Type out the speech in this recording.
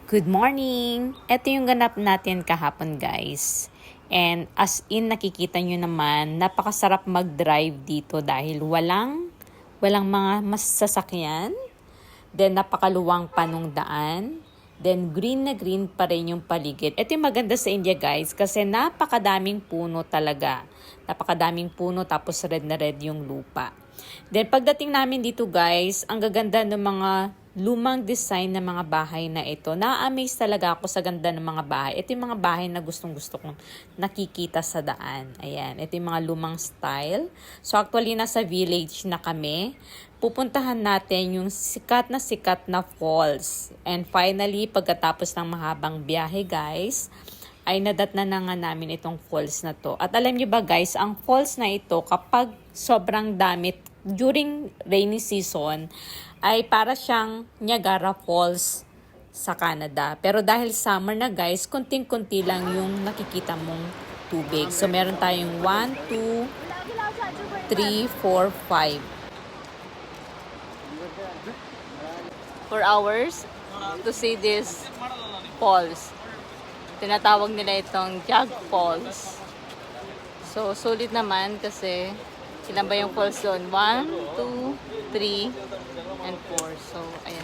Good morning! Ito yung ganap natin kahapon guys. And as in nakikita nyo naman, napakasarap mag-drive dito dahil walang mga sasakyan. Then napakaluwang pa nung daan. Then green na green pa rin yung paligid. Ito yung maganda sa India guys kasi napakadaming puno talaga. Napakadaming puno tapos red na red yung lupa. Then pagdating namin dito guys, ang gaganda ng mga lumang design ng mga bahay na ito. Na-amaze talaga ako sa ganda ng mga bahay. Ito yung mga bahay na gustong-gusto kong nakikita sa daan. Ayan, ito yung mga lumang style. So actually nasa village na kami. Pupuntahan natin yung sikat na falls. And finally, pagkatapos ng mahabang biyahe guys, ay nadatnan na nga namin itong falls na to. At alam niyo ba guys, ang falls na ito kapag sobrang dami during rainy season ay para siyang Niagara Falls sa Canada. Pero dahil summer na guys, kunting-kunti lang yung nakikita mong tubig. So meron tayong 1, 2, 3, 4, 5. 4 hours to see this falls. Tinatawag nila itong Jug Falls. So, sulit naman kasi ilan ba yung falls doon? 1, 2, 3, and 4. So, ayan.